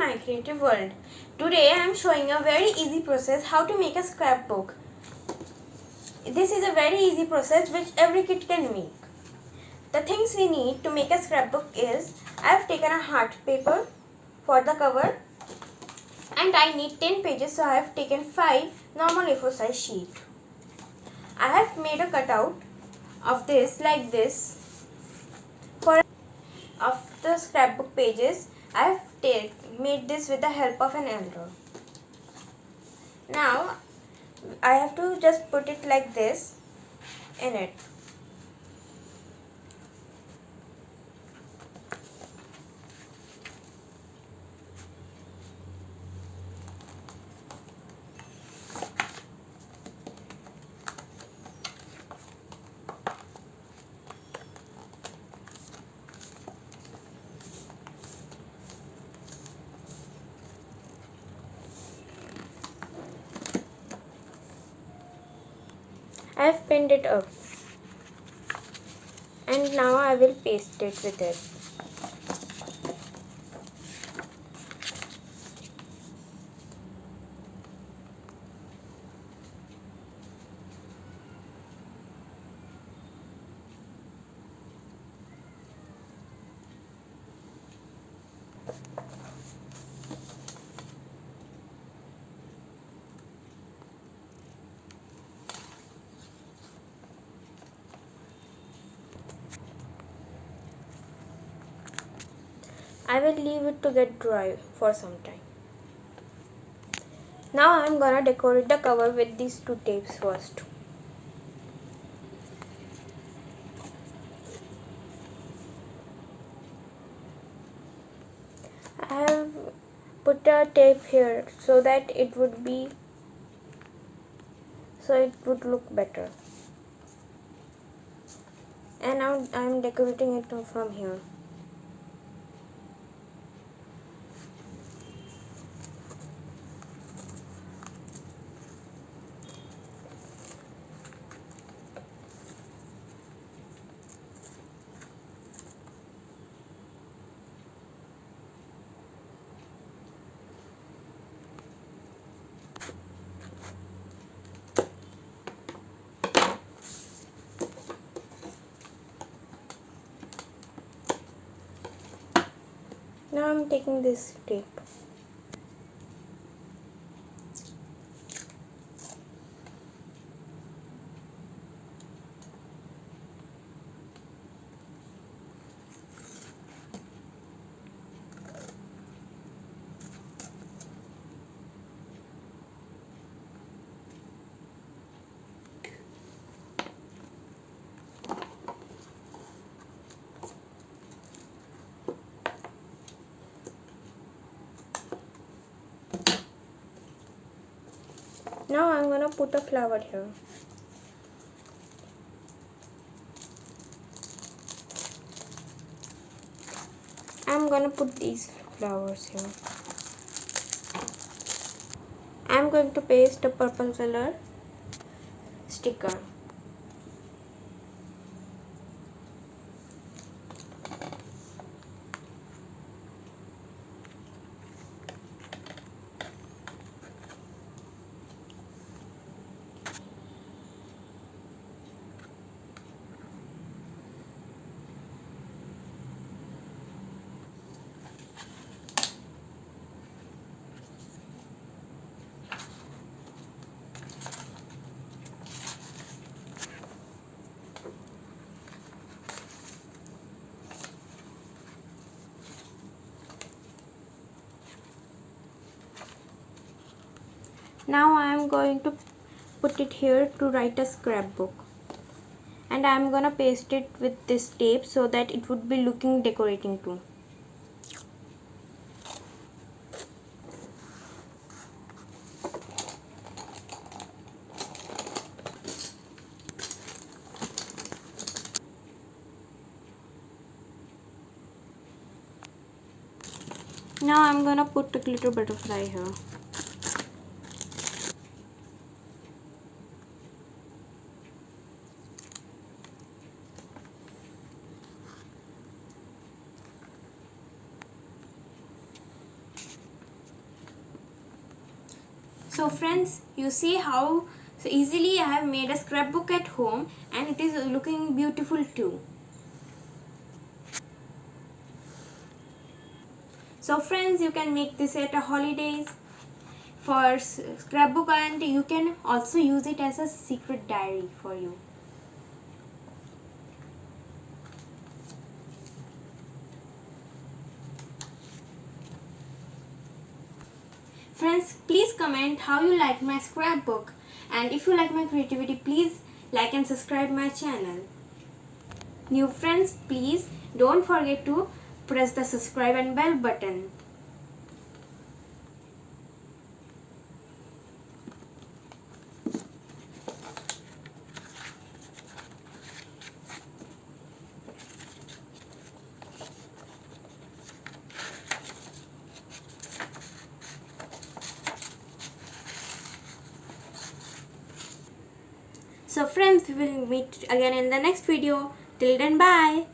my creative world. Today I am showing a very easy process how to make a scrapbook. This is a very easy process which every kid can make. The things we need to make a scrapbook is I have taken a heart paper for the cover and I need 10 pages, so I have taken 5 normal A4 size sheet. I have made a cutout of this like this. For of the scrapbook pages, I have made this with the help of an elder. Now I have to just put it like this in it. I have pinned it up and now I will paste it with it. I will leave it to get dry for some time. Now I am gonna decorate the cover with these 2 tapes first. I have put a tape here so that it would look better. And now I am decorating it from here. Now I am taking this tape. Now I'm gonna put a flower here. I'm gonna put these flowers here. I'm going to paste a purple color sticker. Now I am going to put it here to write a scrapbook, and I am gonna paste it with this tape so that it would be looking decorating too. Now I am gonna put a glitter butterfly here. So friends, you see how so easily I have made a scrapbook at home, and it is looking beautiful too. So friends, you can make this at a holidays for scrapbook, and you can also use it as a secret diary for you. Friends, please comment how you like my scrapbook, and if you like my creativity, please like and subscribe my channel. New friends, please don't forget to press the subscribe and bell button. So friends, we will meet again in the next video. Till then, bye.